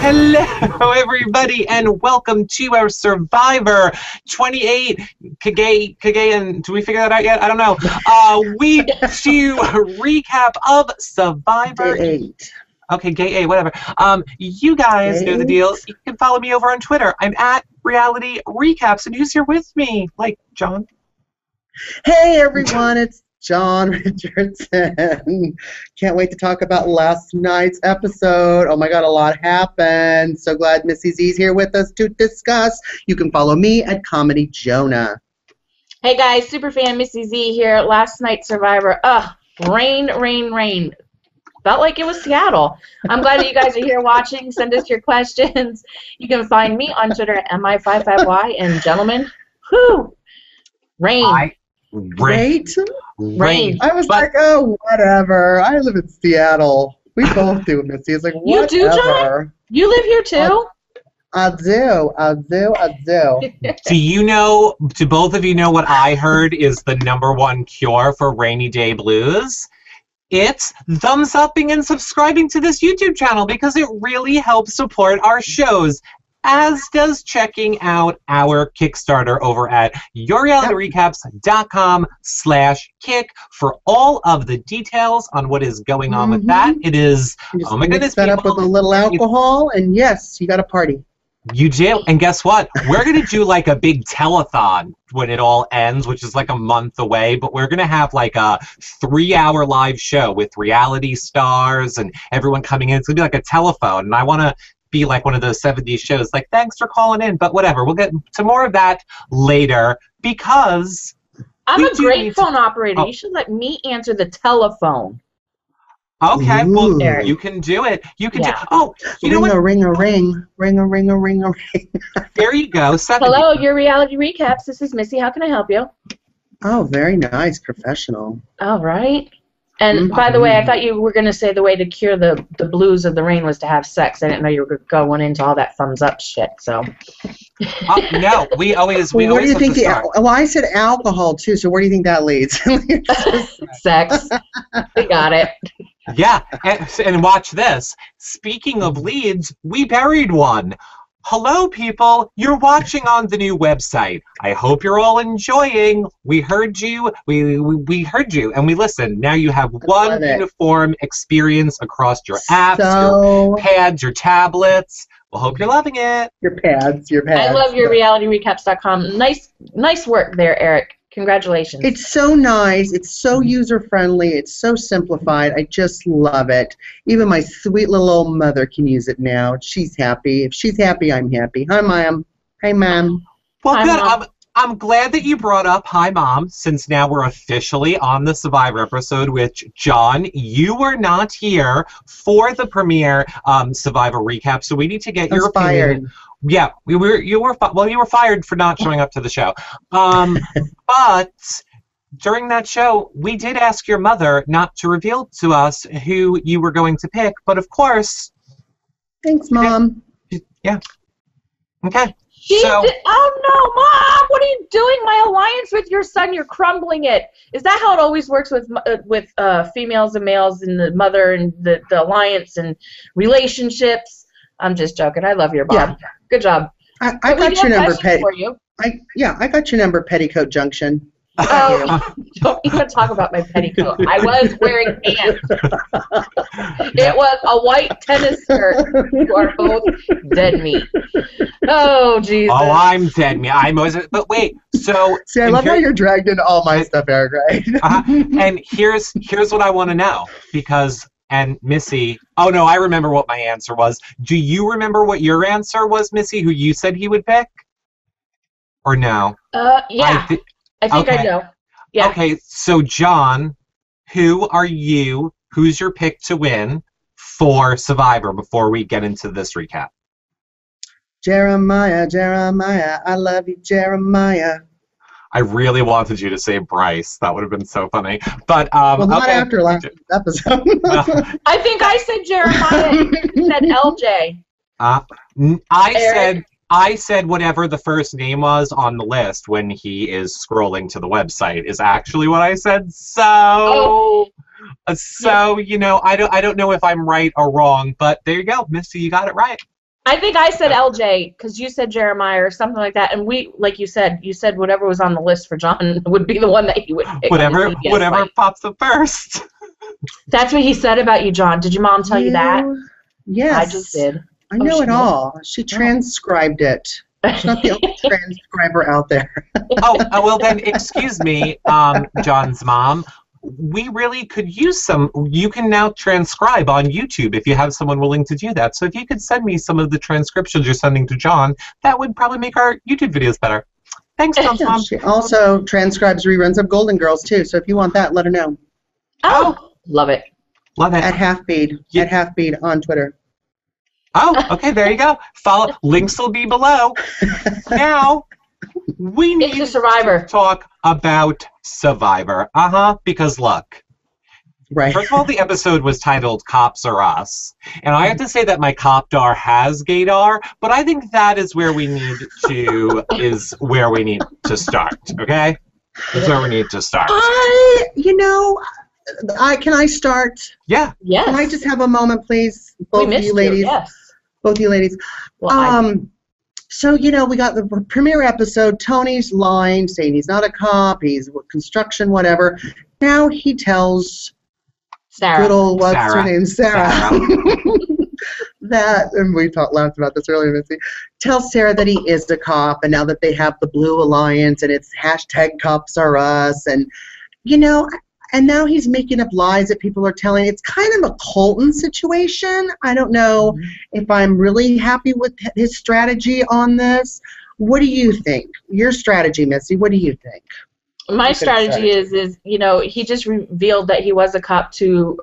Hello, everybody, and welcome to our Survivor 28 Cagayan. Do we figure that out yet? I don't know. Week 2 recap of Survivor. Day 8. Okay, Gay 8, whatever. You guys know the deal. You can follow me over on Twitter. I'm at Reality Recaps. And who's here with me? Like, John? Hey, everyone, it's John Richardson. Can't wait to talk about last night's episode. Oh my God, a lot happened. So glad Missy Z's here with us to discuss. You can follow me at Comedy Jonah. Hey guys, Superfan Missy Z here. Last night's Survivor. Rain, rain, rain. Felt like it was Seattle. I'm glad that you guys are here watching. Send us your questions. You can find me on Twitter at MI55Y. And gentlemen, whew, rain. Rain. I was like, oh, whatever. I live in Seattle. We both do, Missy. It's like, whatever. You do, John? You live here too? I do. Do you know, do both of you know what I heard is the #1 cure for rainy day blues? It's thumbs upping and subscribing to this YouTube channel because it really helps support our shows, as does checking out our Kickstarter over at yourrealityrecaps.com/kick for all of the details on what is going on with that. It is, oh my goodness. Set up with a little alcohol, and yes, you got a party. You do, and guess what? We're going to do like a big telethon when it all ends, which is like a month away, but we're going to have like a 3-hour live show with reality stars and everyone coming in. It's going to be like a telephone, and I want to be like one of those 70s shows, like, thanks for calling in, but whatever. We'll get to more of that later, because I'm a great phone operator. You should let me answer the telephone. Okay, Ooh. well, you can do it. You can do. Oh, you know what? Ring a ring. There you go. Hello, your Reality Recaps. This is Missy. How can I help you? Oh, very nice, professional. All right. And by the way, I thought you were going to say the way to cure the blues of the rain was to have sex. I didn't know you were going into all that thumbs up shit. So. No, we always. Where do you think well, I said alcohol too. So where do you think that leads? Sex. We got it. Yeah, and watch this. Speaking of leads, we buried one. Hello, people. You're watching on the new website. I hope you're all enjoying. We heard you. We heard you, and we listened. Now you have one uniform experience across your apps, your pads, your tablets. We'll hope you're loving it. Your pads. I love your realityrecaps.com. Nice work there, Eric. Congratulations. It's so nice. It's so user-friendly. It's so simplified. I just love it. Even my sweet little old mother can use it now. She's happy. If she's happy, I'm happy. Hi, Mom. Hey, Mom. Well, Hi, good. Mom. I'm glad that you brought up Hi, Mom, since now we're officially on the Survivor episode, which, John, you were not here for the premiere Survivor recap, so we need to get your opinion. Yeah, you were fired for not showing up to the show. But during that show, we did ask your mother not to reveal to us who you were going to pick, but of course. Thanks, Mom. Yeah. Okay. Oh no, Mom! What are you doing? My alliance with your son, you're crumbling it. Is that how it always works with females and males and the mother and the alliance and relationships? I'm just joking. I love your mom. Yeah. Good job. I got your number, I got your number, Petticoat Junction. Oh, don't even talk about my petticoat. I was wearing pants. It was a white tennis skirt. You are both dead meat. Oh, Jesus. Oh, I'm dead meat. But wait, so... See, I love how you're dragged into all my stuff, Eric, right? And here's what I want to know, because... And Missy, oh no, I remember what my answer was. Do you remember what your answer was, Missy, who you said he would pick? Or no? Yeah. I think I know. Yeah. Okay, so John, who are you? Who's your pick to win for Survivor before we get into this recap? Jeremiah, I love you, Jeremiah. I really wanted you to say Bryce. That would have been so funny. But well, not after last episode. I think I said Jeremiah. You said LJ. I said whatever the first name was on the list when he is scrolling to the website is actually what I said. So, you know, I don't know if I'm right or wrong, but there you go, Misty, you got it right. I think I said LJ because you said Jeremiah or something like that, and we, like you said whatever was on the list for John would be the one that he would pick. Whatever pops up first. That's what he said about you, John. Did your mom tell you that? Yes. I just did. I know it all. She transcribed it. She's not the only transcriber out there. Well then, excuse me, John's mom. We really could use some. You can now transcribe on YouTube if you have someone willing to do that. So if you could send me some of the transcriptions you're sending to John, that would probably make our YouTube videos better. Thanks, John's mom. She also transcribes reruns of Golden Girls, too. So if you want that, let her know. Oh, love it. Love it. At Halfbeat. Yeah. At Halfbeat on Twitter. Oh, okay, there you go. Follow. Links will be below. Now, we need to talk about Survivor. Because look. Right. First of all, the episode was titled Cops Are Us. And I have to say that my copdar has gaydar, but I think that is where we need to start, okay? That's where we need to start. Can I start? Yeah. Yes. Can I just have a moment, please? Both of you ladies. Yes. Both of you ladies. Well, So, we got the premiere episode. Tony's lying, saying he's not a cop, he's construction, whatever. Now he tells Sarah. good old, what's her name? Sarah. That, and we laughed about this earlier, Missy. Tells Sarah that he is a cop, and now that they have the Blue Alliance, and it's hashtag Cops Are Us, and, and now he's making up lies that people are telling. It's kind of a Colton situation. I don't know if I'm really happy with his strategy on this. What do you think? Your strategy, Missy, what do you think? My strategy is he just revealed that he was a cop to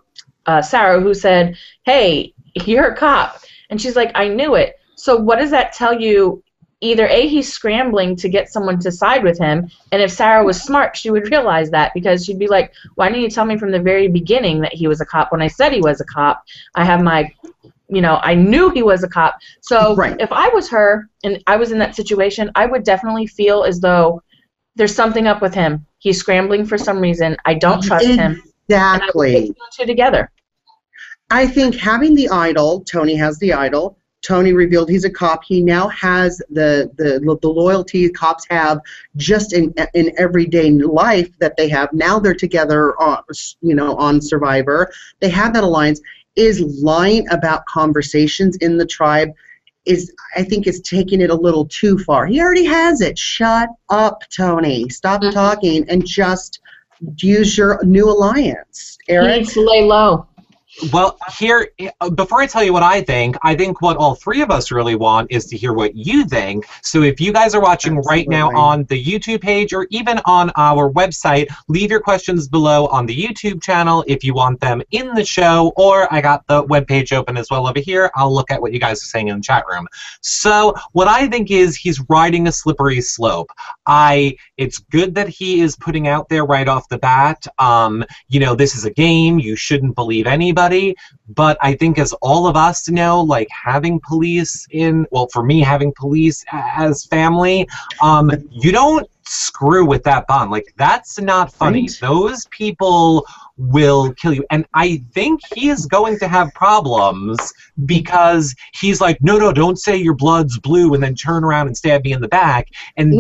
Sarah, who said, hey, you're a cop. And she's like, I knew it. So what does that tell you? Either A, he's scrambling to get someone to side with him, and if Sarah was smart, she would realize that, because she'd be like, why didn't you tell me from the very beginning that he was a cop? When I said he was a cop, I have my, I knew he was a cop. So if I was her and I was in that situation, I would definitely feel as though there's something up with him. He's scrambling for some reason. I don't trust him. Exactly. And I would put 2 and 2 together. I think having the idol, Tony has the idol. Tony revealed he's a cop. He now has the loyalty cops have just in everyday life that they have. Now they're together on Survivor. They have that alliance. Is lying about conversations in the tribe I think is taking it a little too far. He already has it. Shut up, Tony. Stop talking and just use your new alliance. Eric? He needs to lay low. Well, here, before I tell you what I think what all 3 of us really want is to hear what you think. So if you guys are watching right now on the YouTube page or even on our website, leave your questions below on the YouTube channel if you want them in the show, or I got the webpage open as well over here. I'll look at what you guys are saying in the chat room. So what I think is he's riding a slippery slope. It's good that he is putting out there right off the bat, this is a game, you shouldn't believe anybody. But I think as all of us know, like having police for me, having police as family, you don't screw with that bond. Like, that's not funny. Right. Those people will kill you. And I think he is going to have problems because he's like, no, don't say your blood's blue and then turn around and stab me in the back. And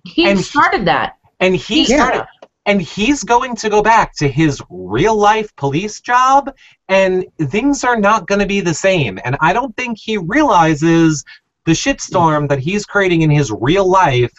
he started that. And he started. And he's going to go back to his real-life police job, and things are not going to be the same. And I don't think he realizes the shitstorm that he's creating in his real life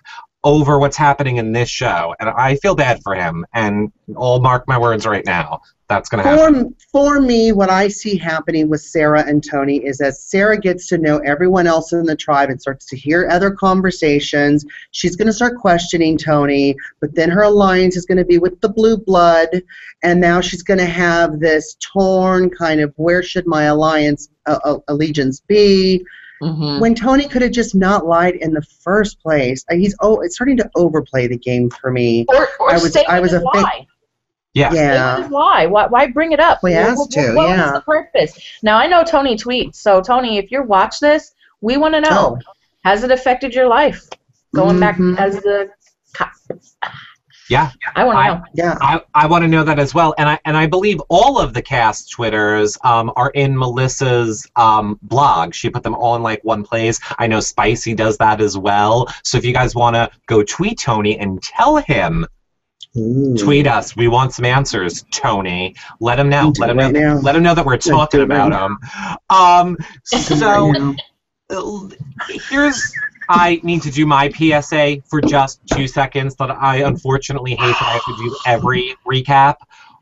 over what's happening in this show. And I feel bad for him, and I'll mark my words right now. That's going to happen. For me, what I see happening with Sarah and Tony is as Sarah gets to know everyone else in the tribe and starts to hear other conversations, she's going to start questioning Tony, but then her alliance is going to be with the blue blood, and now she's going to have this torn kind of, where should my allegiance be? When Tony could have just not lied in the first place. It's starting to overplay the game for me. Or I was a lie. Yeah. Why? Why bring it up? Well, he has to. What was the purpose? Now, I know Tony tweets. So, Tony, if you watch this, we want to know, has it affected your life? Going back as the cop. Yeah. I want to know. Yeah. I want to know that as well. And I believe all of the cast Twitters are in Melissa's blog. She put them all in like one place. I know Spicy does that as well. So if you guys want to go tweet Tony and tell him, tweet us. We want some answers, Tony. Let him know. Let him know. Let him know that we're talking about him. So here's. I need to do my PSA for just 2 seconds that I unfortunately hate that I have to do every recap.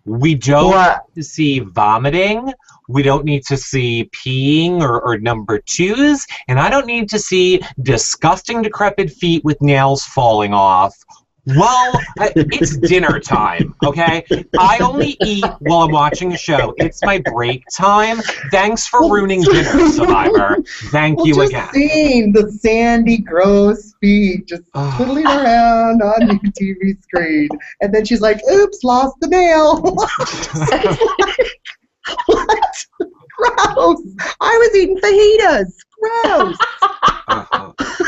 We don't need to see vomiting. We don't need to see peeing or number twos. And I don't need to see disgusting decrepit feet with nails falling off. Well, it's dinner time, okay? I only eat while I'm watching a show. It's my break time. Thanks for ruining dinner, Survivor. Thank you again. Just seeing the sandy, gross feet just twiddling around on your TV screen. And then she's like, oops, lost the nail. What? Gross. I was eating fajitas. Gross.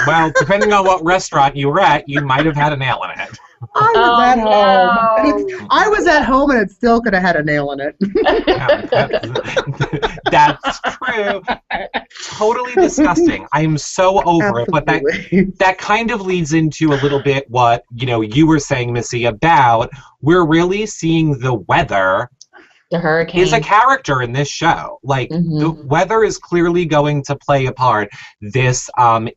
Well, depending on what restaurant you were at, you might have had a nail in it. I was at home. I was at home and it still could have had a nail in it. That's true. Totally disgusting. I'm so over it. But that kind of leads into a little bit what you were saying, Missy, about we're really seeing the weather. The hurricane is a character in this show. Like the weather is clearly going to play a part this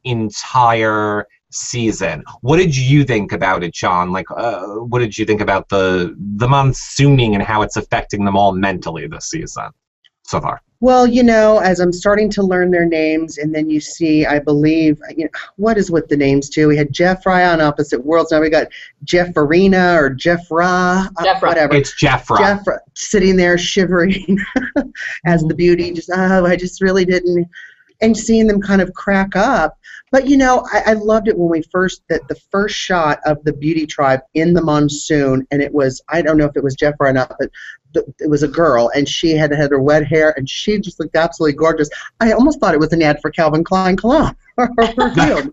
entire season. What did you think about it, Sean? Like, what did you think about the monsooning and how it's affecting them all mentally this season so far? Well, as I'm starting to learn their names, and then you see, I believe, what is with the names, too? We had Jeffrey on Opposite Worlds. Now we got Jefferina or Jeffra, whatever. It's Jeffra. Jeffra, sitting there shivering as the beauty. I just really didn't. And seeing them kind of crack up. But, I loved it when we the first shot of the beauty tribe in the monsoon, and it was, I don't know if it was Jeffra or not, but it was a girl, and she had her wet hair, and she just looked absolutely gorgeous. I almost thought it was an ad for Calvin Klein cologne or perfume.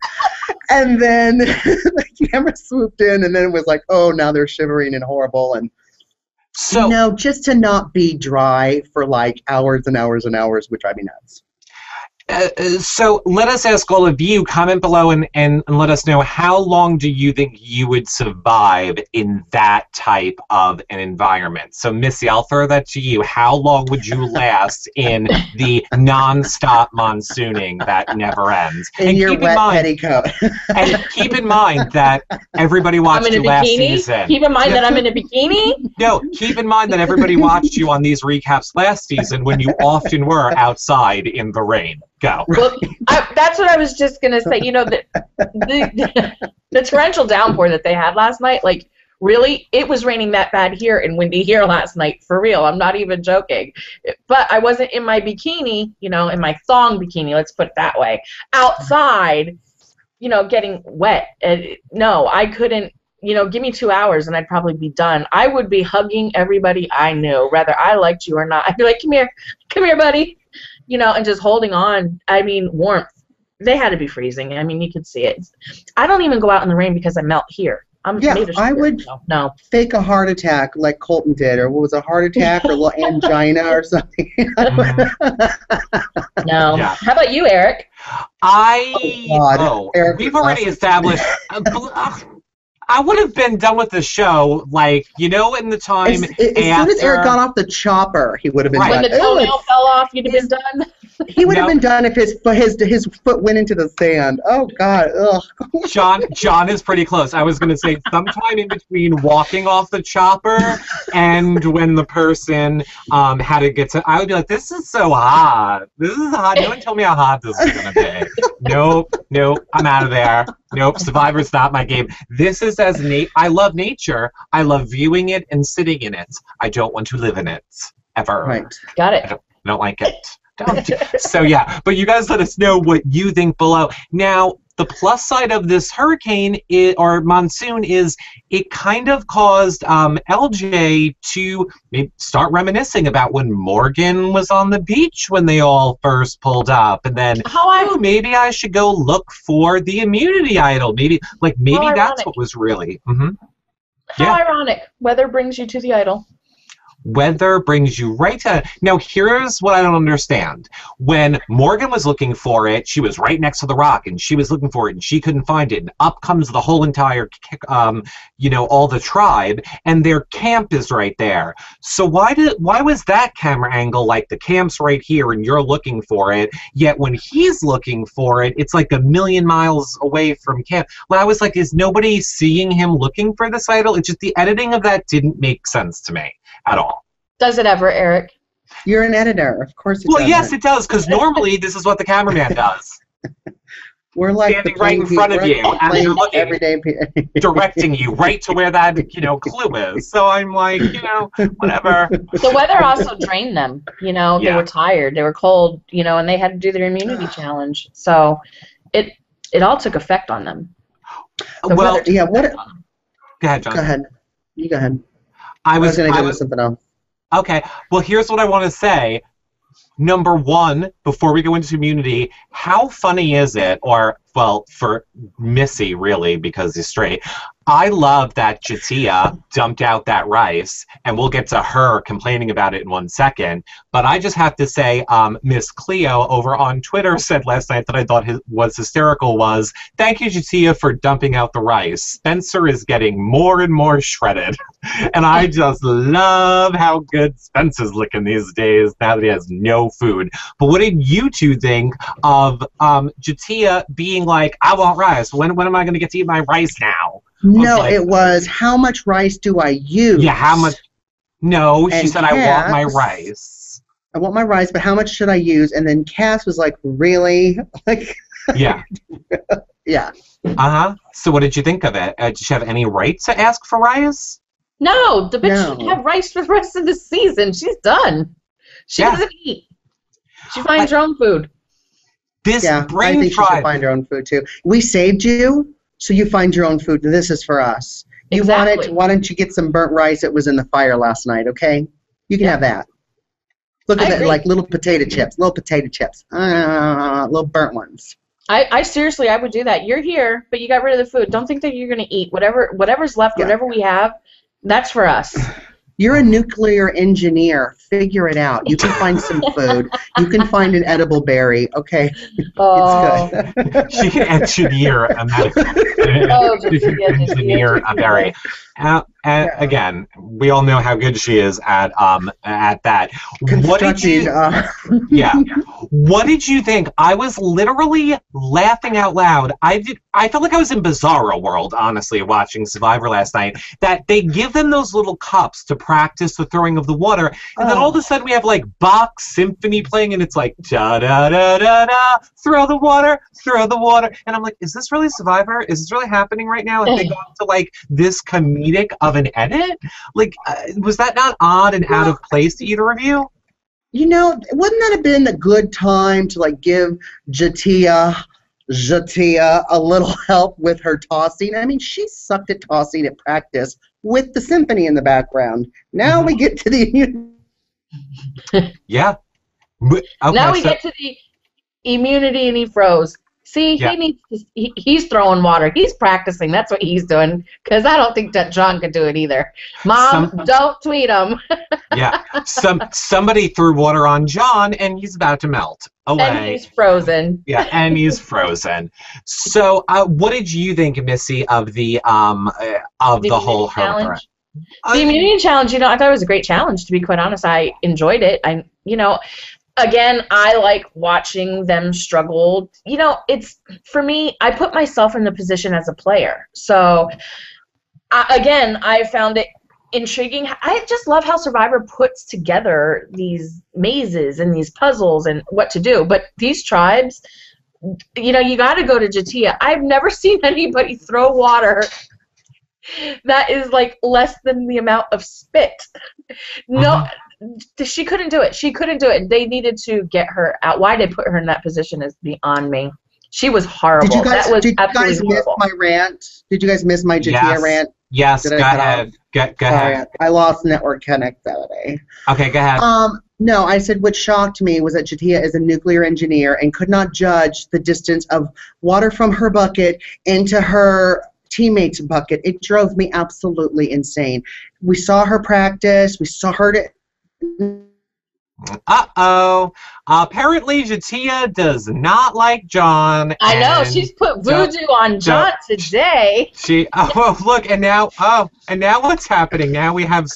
And then the camera swooped in, and then it was like, oh, now they're shivering and horrible. And, so, just to not be dry for like hours and hours and hours would drive me nuts. So let us ask all of you, comment below and let us know, how long do you think you would survive in that type of an environment? So Missy, I'll throw that to you. How long would you last in the non-stop monsooning that never ends? In your wet petticoat. And keep in mind that everybody watched you last season. Keep in mind that I'm in a bikini? No, keep in mind that everybody watched you on these recaps last season when you often were outside in the rain. Go. Well, that's what I was just going to say. The torrential downpour that they had last night, like, really, it was raining that bad here and windy here last night, for real. I'm not even joking. But I wasn't in my bikini, in my thong bikini, let's put it that way, outside, getting wet. No, I couldn't. Give me 2 hours and I'd probably be done. I would be hugging everybody I knew, whether I liked you or not. I'd be like, come here, buddy. And just holding on. I mean, warmth. They had to be freezing. I mean, you could see it. I don't even go out in the rain because I melt here. I would fake a heart attack like Colton did, or what was a heart attack or a little angina or something. No. Yeah. How about you, Eric? Eric, we've already established. I would have been done with the show, like, in the time as soon as Eric got off the chopper, he would have been done. When the toenail fell off, you'd have been done? He would have been done if his foot went into the sand. Oh, God. Ugh. John is pretty close. I was going to say sometime in between walking off the chopper and when the person had to get to, I would be like, this is so hot. This is hot. No one told me how hot this is going to be. Nope. I'm out of there. Nope. Survivor's not my game. This is I love nature. I love viewing it and sitting in it. I don't want to live in it ever. Right. Got it. I don't like it. So yeah, but you guys let us know what you think below. Now, the plus side of this hurricane or monsoon is it kind of caused LJ to maybe start reminiscing about when Morgan was on the beach when they all first pulled up, and then maybe I should go look for the immunity idol. Maybe that's what was really. How ironic. Weather brings you to the idol. Weather brings you right to... Now, here's what I don't understand. When Morgan was looking for it, she was right next to the rock, and she was looking for it, and she couldn't find it. And up comes the whole entire, all the tribe, and their camp is right there. So why was that camera angle like the camp's right here, and you're looking for it, yet when he's looking for it, it's like a million miles away from camp? Well, I was like, is nobody seeing him looking for this idol? It's just the editing of that didn't make sense to me at all. Does it ever, Eric? You're an editor. Of course it does. Well, yes, it does, because normally this is what the cameraman does. We're like standing right in front of you as you're looking, everyday directing you right to where that clue is. So I'm like, whatever. The weather also drained them. They were tired, they were cold, and they had to do their immunity challenge. So it all took effect on them. What? Go ahead, John. Go ahead. You go ahead. I was going to go with something else. Okay. Well, here's what I want to say. Number one, before we go into immunity, how funny is it, or, well, for Missy, really, because he's straight, I love that Jatia dumped out that rice, and we'll get to her complaining about it in 1 second, but I just have to say, Miss Cleo over on Twitter said last night that I thought was hysterical was, thank you, Jatia, for dumping out the rice. Spencer is getting more and more shredded, and I just love how good Spencer's looking these days now that he has no food. But what did you two think of Jatia being like, I want rice. When am I going to get to eat my rice now? No, it was, how much rice do I use? Yeah, how much? No, she said, I want my rice. I want my rice, but how much should I use? And then Cass was like, really? Yeah. Yeah. Uh-huh. So what did you think of it? Did you have any right to ask for rice? No, the bitch should have rice for the rest of the season. She's done. She doesn't eat. She finds her own food. This I think she should find her own food, too. We saved you. So you find your own food. This is for us. You want it? Why don't you get some burnt rice? It was in the fire last night, okay? You can have that. Look at that, like little potato chips. Little burnt ones. I seriously, I would do that. You're here, but you got rid of the food. Don't think that you're going to eat. Whatever's left, whatever we have, that's for us. You're a nuclear engineer. Figure it out. You can find some food. You can find an edible berry. Okay. Oh. It's good. She can engineer a berry. Again, we all know how good she is at that. What did you? What did you think? I was literally laughing out loud. I felt like I was in Bizarro World, honestly, watching Survivor last night. That they give them those little cups to practice the throwing of the water, and then all of a sudden we have like Bach Symphony playing, and it's like da da da da da, throw the water, and I'm like, is this really Survivor? Is this really happening right now? If they go into like this comedic of an edit, like was that not odd and out of place to either of you? Wouldn't that have been a good time to like give Jatia a little help with her tossing? I mean, she sucked at tossing at practice with the symphony in the background. Now we get to the yeah. Okay, now we get to the immunity, and he froze. See, he's throwing water. He's practicing. That's what he's doing. Because I don't think that John could do it either. Mom, don't tweet him. Yeah. Somebody threw water on John, and he's about to melt away. And he's frozen. Yeah, and he's frozen. So, what did you think, Missy, of the whole challenge? The immunity challenge, I thought it was a great challenge, to be quite honest. I enjoyed it. Again, I like watching them struggle. It's, for me, I put myself in the position as a player. So, I found it intriguing. I just love how Survivor puts together these mazes and these puzzles and what to do. But these tribes, you got to go to Jatia. I've never seen anybody throw water that is like less than the amount of spit. No. She couldn't do it. They needed to get her out. Why they put her in that position is beyond me. She was horrible. Did you guys miss my rant? Did you guys miss my Jatia rant? Yes, go ahead. Go ahead. I lost network connectivity. Okay, go ahead. No, I said what shocked me was that Jatia is a nuclear engineer and could not judge the distance of water from her bucket into her teammates bucket. It drove me absolutely insane. We saw her practice. We heard it. Uh-oh. Apparently, Jatia does not like John. I know, she's put voodoo on John today. Look, and now what's happening? Now we have,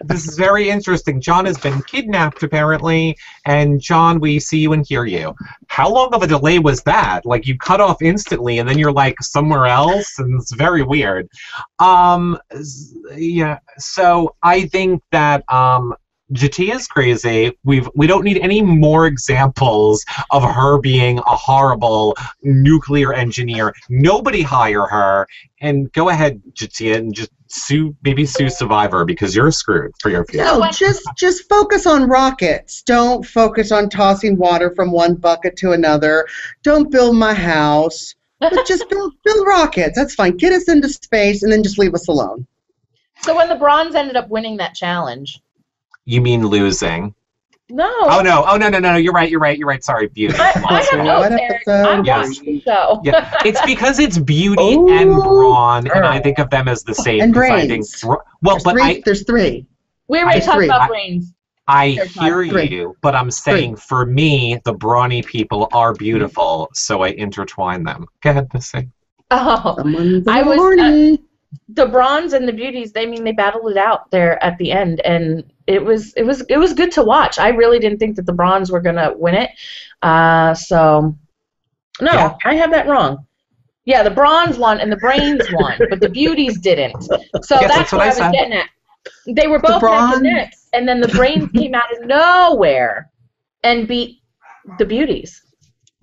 this is very interesting. John has been kidnapped, apparently, and John, we see you and hear you. How long of a delay was that? Like, you cut off instantly, and then you're, like, somewhere else, and it's very weird. Yeah, so I think that, Jatia's crazy. We don't need any more examples of her being a horrible nuclear engineer. Nobody hire her. And go ahead, Jatia, and just sue Survivor, because you're screwed for your future. No, just focus on rockets. Don't focus on tossing water from one bucket to another. Don't build my house. But just build rockets. That's fine. Get us into space and then just leave us alone. So when the Bronze ended up winning that challenge. You mean losing? No. Oh no! You're right. Sorry, Beauty. I have notes, Eric. I watched the show. Yeah, it's because it's Beauty and Brawn, and I think of them as the same. And Brains. There's three. We already talked about Brains. I hear you, but I'm saying for me, the brawny people are beautiful, so I intertwine them. Go ahead, Missy. Oh, I was. The Bronze and the Beauties, they battled it out there at the end, and it was good to watch. I really didn't think that the Bronze were gonna win it. I have that wrong. Yeah, the Bronze won and the Brains won, but the Beauties didn't. So that's what I was getting at. They were both neck and neck, and then the Brains came out of nowhere and beat the Beauties.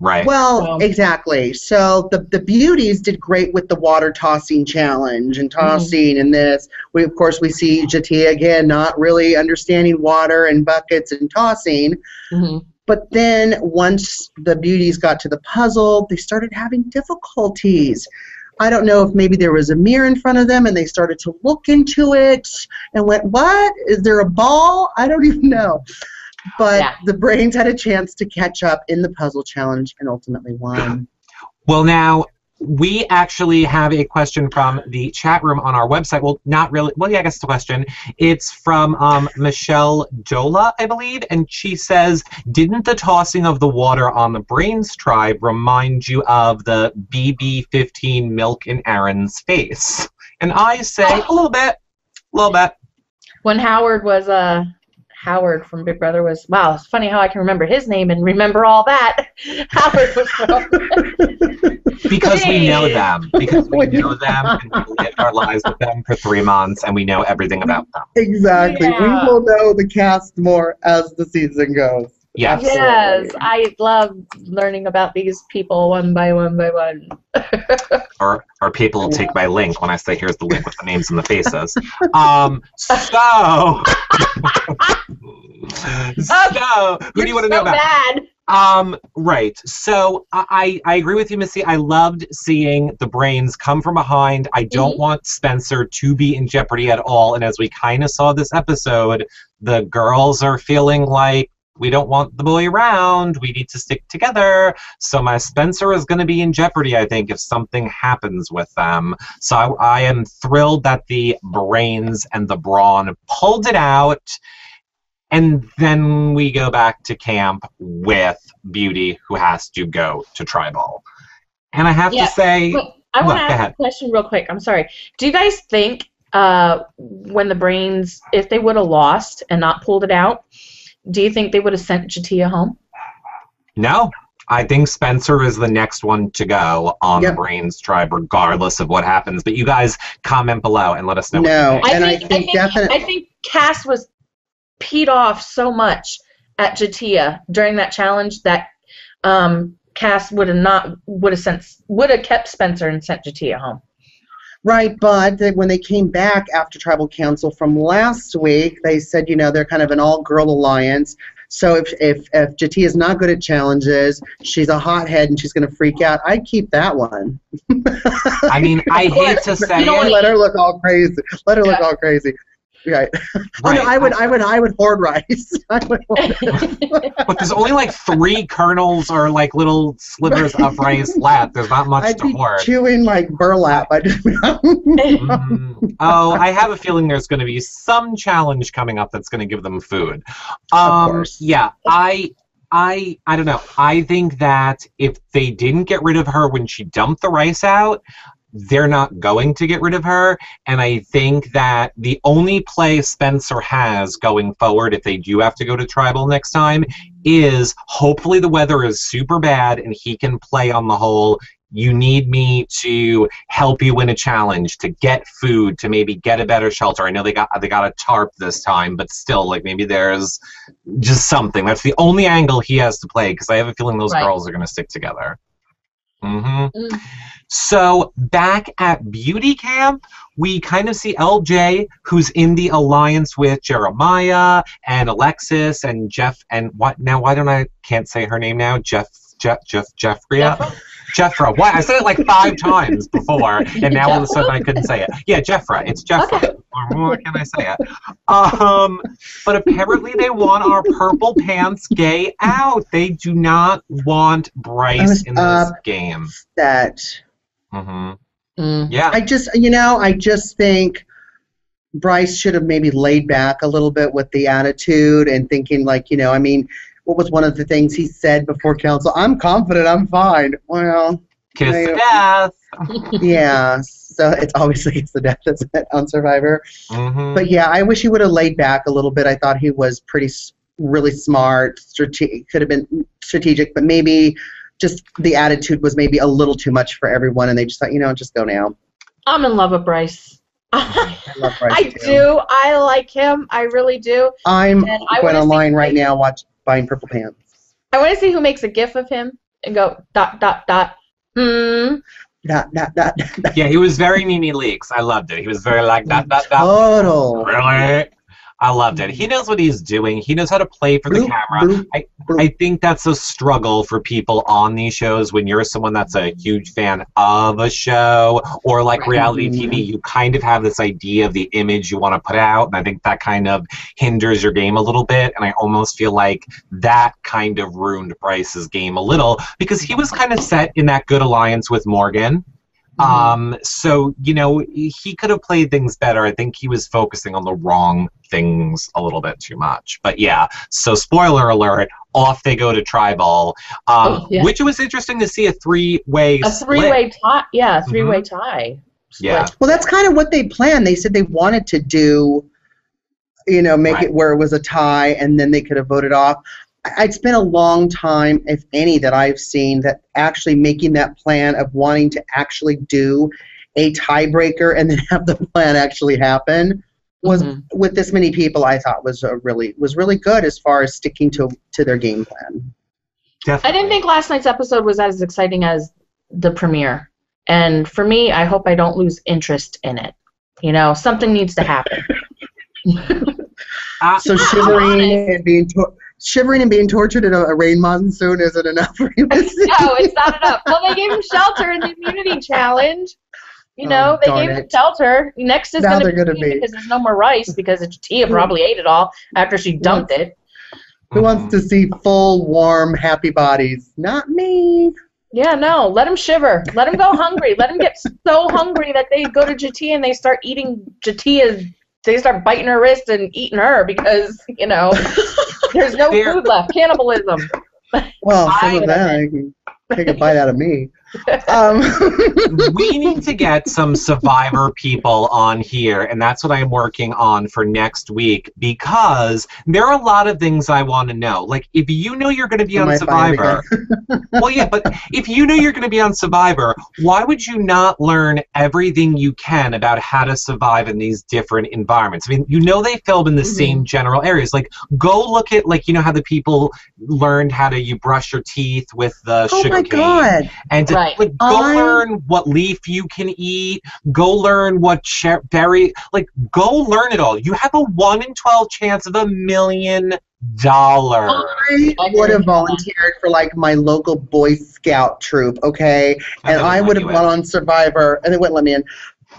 Right. Well, exactly. So the Beauties did great with the water tossing challenge and tossing and this. We see Jatia again not really understanding water and buckets and tossing. Mm-hmm. But then once the Beauties got to the puzzle, they started having difficulties. I don't know if maybe there was a mirror in front of them and they started to look into it and went, what? Is there a ball? I don't even know. But the Brains had a chance to catch up in the puzzle challenge and ultimately won. Well, now, we actually have a question from the chat room on our website. Well, not really. Well, yeah, I guess it's a question. It's from Michelle Dola, I believe, and she says, didn't the tossing of the water on the Brains tribe remind you of the BB-15 milk in Aaron's face? And I say, a little bit. When Howard was... Howard from Big Brother was, wow, it's funny how I can remember his name and remember all that. Howard was from... Because we know them. Because we know them and we lived our lives with them for 3 months and we know everything about them. Exactly. Yeah. We will know the cast more as the season goes. Yes. Yes, I love learning about these people one by one by one. or people take my link when I say here's the link with the names and the faces. So who do you want to know about? Bad. Right. So I agree with you, Missy. I loved seeing the Brains come from behind. I don't want Spencer to be in jeopardy at all. And as we kind of saw this episode, the girls are feeling like we don't want the boy around. We need to stick together. So my Spencer is going to be in jeopardy, I think, if something happens with them. So I am thrilled that the Brains and the Brawn pulled it out. And then we go back to camp with Beauty, who has to go to Tribal. And I have to say... I want to ask a question real quick. I'm sorry. Do you guys think when the Brains, if they would have lost and not pulled it out, do you think they would have sent Jatia home? No. I think Spencer is the next one to go on the Brains tribe, regardless of what happens. But you guys comment below and let us know. I think definitely. I think Cass was peed off so much at Jatia during that challenge that Cass would have kept Spencer and sent Jatia home. Right, but when they came back after Tribal Council from last week, they said, they're kind of an all-girl alliance. So if Jatia is not good at challenges, she's a hothead and she's going to freak out, I'd keep that one. I mean, I hate to say Let her look all crazy. Let her look all crazy. Right. Right. Oh, no, I would hoard rice. I would hoard it. But there's only like 3 kernels or like little slivers of rice left. There's not much I'd to be hoard. chewing like burlap. I just Oh, I have a feeling there's going to be some challenge coming up that's going to give them food. Of course. Yeah, I don't know. I think that if they didn't get rid of her when she dumped the rice out, they're not going to get rid of her. And I think that the only play Spencer has going forward, if they do have to go to tribal next time, is hopefully the weather is super bad and he can play on the whole, you need me to help you win a challenge, to get food, to maybe get a better shelter. I know they got a tarp this time, but still, like, maybe there's just something. That's the only angle he has to play, because I have a feeling those girls are going to stick together. So back at beauty camp, we kind of see LJ, who's in the alliance with Jeremiah and Alexis and Jeff and what now? Why don't I can't say her name now? Jeffria. Jeffra. What? I said it like 5 times before, and now all of a sudden I couldn't say it. Yeah, Jeffra. It's Jeffra. Okay. What can I say it? But apparently they want our purple pants gay out. They do not want Bryce in this game. Yeah. I just think Bryce should have maybe laid back a little bit with the attitude and thinking, like, I mean, what was one of the things he said before council? I'm confident, I'm fine. Well, kiss the death. Yeah, so it's obviously it's the death, isn't it, on Survivor? But yeah, I wish he would have laid back a little bit. I thought he was really smart, could have been strategic, but maybe just the attitude was maybe a little too much for everyone, and they just thought, just go now. I'm in love with Bryce. I love Bryce. I do. I like him. I really do. I'm going online right now, buying purple pants. I want to see who makes a gif of him and go ... Yeah, he was very Nene Leakes. I loved it. He was very like ... Total. Really? I loved it. He knows what he's doing. He knows how to play for the camera. I think that's a struggle for people on these shows when you're someone that's a huge fan of a show or like reality TV. You kind of have this idea of the image you want to put out, and I think that kind of hinders your game a little bit, and I almost feel like that kind of ruined Bryce's game a little because he was kind of set in that good alliance with Morgan. So, he could have played things better. I think he was focusing on the wrong things a little bit too much. But yeah, so spoiler alert, off they go to tribal, which was interesting to see a three-way split. Three-way tie. Yeah, a three-way tie. Split. Yeah. Well, that's kind of what they planned. They said they wanted to do, make it where it was a tie, and then they could have voted off. It's been a long time, if any, that I've seen that actually making that plan of wanting to actually do a tiebreaker and then have the plan actually happen was with this many people. I thought was really good as far as sticking to their game plan. Definitely. I didn't think last night's episode was as exciting as the premiere, and for me, I hope I don't lose interest in it. Something needs to happen. So shivering and being tortured in a rain monsoon isn't enough for you. No, it's not enough. Well, they gave him shelter in the immunity challenge. They gave him shelter. Next is going to be because there's no more rice because Tia probably ate it all after she dumped it. Who wants to see full, warm, happy bodies? Not me. Yeah, no. Let him shiver. Let him go hungry. Let him get so hungry that they go to Jatia and they start eating Jatia's. They start biting her wrist and eating her because, there's no food left. Cannibalism. Well, some of that, I can take a bite out of me. We need to get some Survivor people on here, and that's what I'm working on for next week, because there are a lot of things I want to know. Like, if you know you're going to be on Survivor, well, yeah, but if you know you're going to be on Survivor, why would you not learn everything you can about how to survive in these different environments? I mean, they film in the same general areas. Like, go look at, how the people learned how to you brush your teeth with the sugar cane. God. And to go learn what leaf you can eat. Go learn what berry. Go learn it all. You have a 1 in 12 chance of $1 million. I would have volunteered for my local Boy Scout troop, okay? And I would have gone on Survivor, and they wouldn't let me in.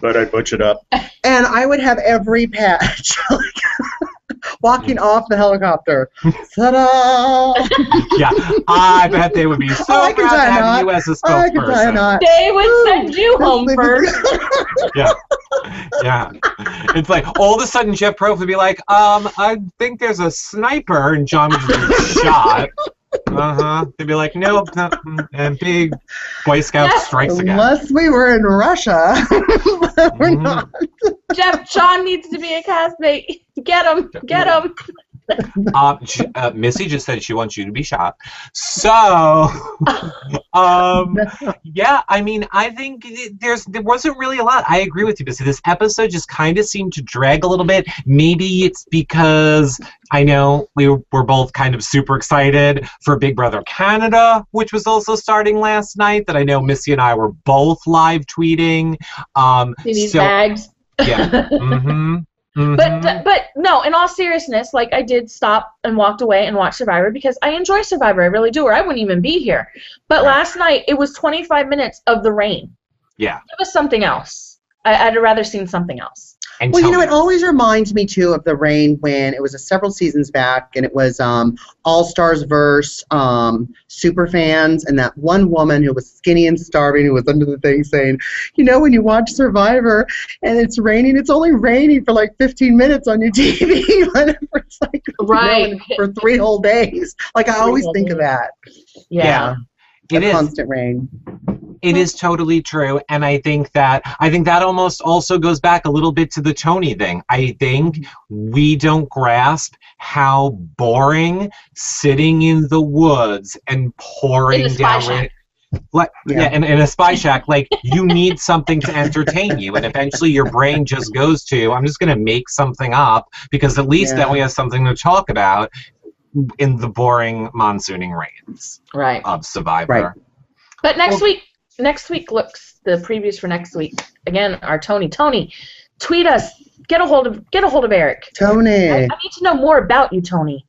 but I'd butch it up. And I would have every patch. Walking off the helicopter. Ta-da! Yeah, I bet they would be so proud to have you as a spokesperson. They would send you home first. Yeah. Yeah. It's like, all of a sudden, Jeff Probst would be like, I think there's a sniper, and John would just be shot. They'd be like, nope, and big Boy Scout strikes again. Unless we were in Russia. We're not. John needs to be a castmate. Get him. Get him. Missy just said she wants you to be shot. So, yeah, I mean, I think there wasn't really a lot. I agree with you, Missy. This episode just kind of seemed to drag a little bit. Maybe it's because I know we were both kind of super excited for Big Brother Canada, which was also starting last night, that I know Missy and I were both live tweeting. These bags. Yeah. But no, in all seriousness, like, I did stop and walked away and watched Survivor because I enjoy Survivor. I really do, or I wouldn't even be here. But last night, it was 25 minutes of the rain. Yeah. It was something else. I'd have rather seen something else. Well, you know, it always reminds me, too, of the rain when it was several seasons back, and it was All-Stars versus Superfans, and that one woman who was skinny and starving who was under the thing saying, you know, when you watch Survivor and it's raining, it's only raining for like 15 minutes on your TV. It's like, right. You know, for 3 whole days. Like, I always think of that. Yeah. It is constant rain. It is totally true, and I think that almost also goes back a little bit to the Tony thing. I think we don't grasp how boring sitting in the woods and pouring down rain. In a spy shack, like, you need something to entertain you, and eventually your brain just goes to, I'm just going to make something up, because at least then we have something to talk about in the boring monsooning rains of Survivor. Right. But next week looks the previews for next week. Again, our Tony, tweet us. Get a hold of Eric. Tony. I need to know more about you, Tony.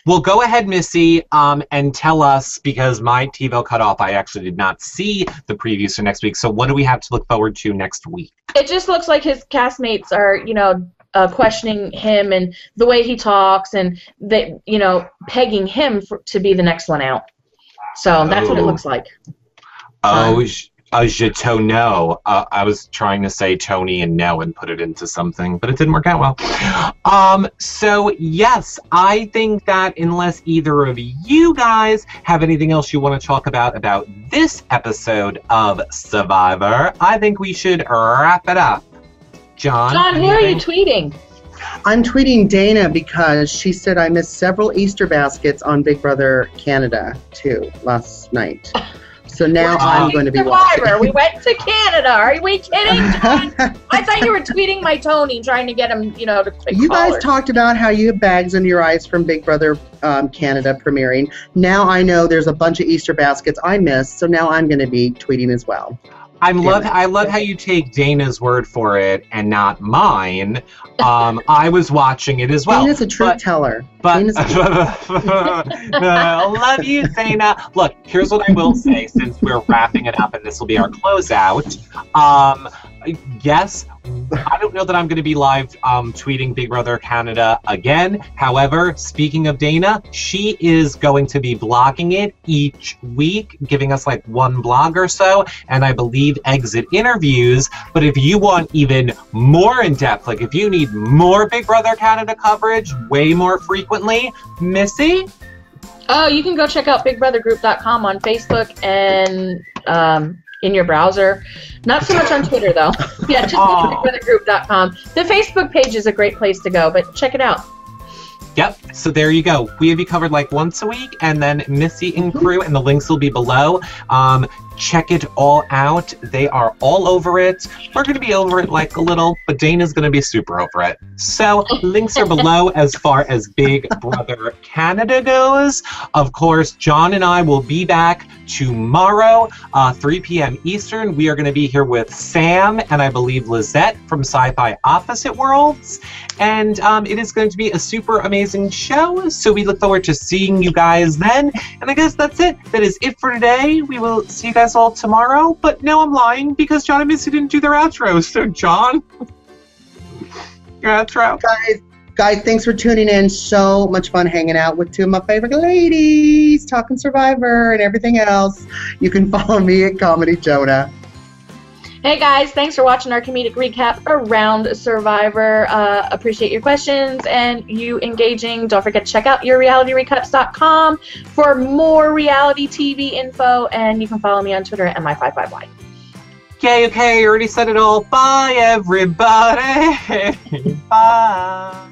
Well, go ahead, Missy, and tell us, because my TiVo cut off. I actually did not see the previews for next week. So what do we have to look forward to next week? It just looks like his castmates are, you know, questioning him and the way he talks, and they, you know, pegging him to be the next one out. So that's what it looks like. Je tonneau. I was trying to say Tony and no and put it into something, but it didn't work out well. So yes, I think that unless either of you guys have anything else you want to talk about this episode of Survivor, I think we should wrap it up. John, who are you tweeting? I'm tweeting Dana because she said I missed several Easter baskets on Big Brother Canada, too, last night. So now I'm going to be watching. We went to Canada. Are we kidding, John? I thought you were tweeting my Tony, trying to get him, you know, to click You guys talked about how you have bags under your eyes from Big Brother Canada premiering. Now I know there's a bunch of Easter baskets I missed, so now I'm going to be tweeting as well. I love how you take Dana's word for it and not mine. I was watching it as well. Dana's a truth teller. But love you, Dana. Look, here's what I will say, since we're wrapping it up and this will be our closeout. Yes, I don't know that I'm going to be live tweeting Big Brother Canada again. However, speaking of Dana, she is going to be blogging it each week, giving us like one blog or so, and I believe exit interviews. But if you want even more in-depth, like if you need more Big Brother Canada coverage way more frequently, Missy? Oh, you can go check out BigBrotherGroup.com on Facebook and in your browser. Not so much on Twitter, though. Yeah, just go to BigBrotherGroup.com. The Facebook page is a great place to go, but check it out. Yep, so there you go. We have you covered like once a week, and then Missy and crew, and the links will be below. Check it all out. They are all over it. We're going to be over it like a little, but Dana's going to be super over it. So links are below as far as Big Brother Canada goes. Of course, John and I will be back tomorrow, 3 p.m. Eastern. We are going to be here with Sam and I believe Lizette from Sci-Fi Opposite Worlds. And it is going to be a super amazing show. So we look forward to seeing you guys then. And I guess that's it. That is it for today. We will see you guys guys all tomorrow, but no, I'm lying because John and Missy didn't do their outros. So, John, your outro. Guys, thanks for tuning in. So much fun hanging out with two of my favorite ladies, talking Survivor and everything else. You can follow me at Comedy Jonah. Hey guys, thanks for watching our comedic recap around Survivor. Appreciate your questions and you engaging. Don't forget to check out yourrealityrecaps.com for more reality TV info, and you can follow me on Twitter at my55y. Okay, you already said it all. Bye, everybody. Bye.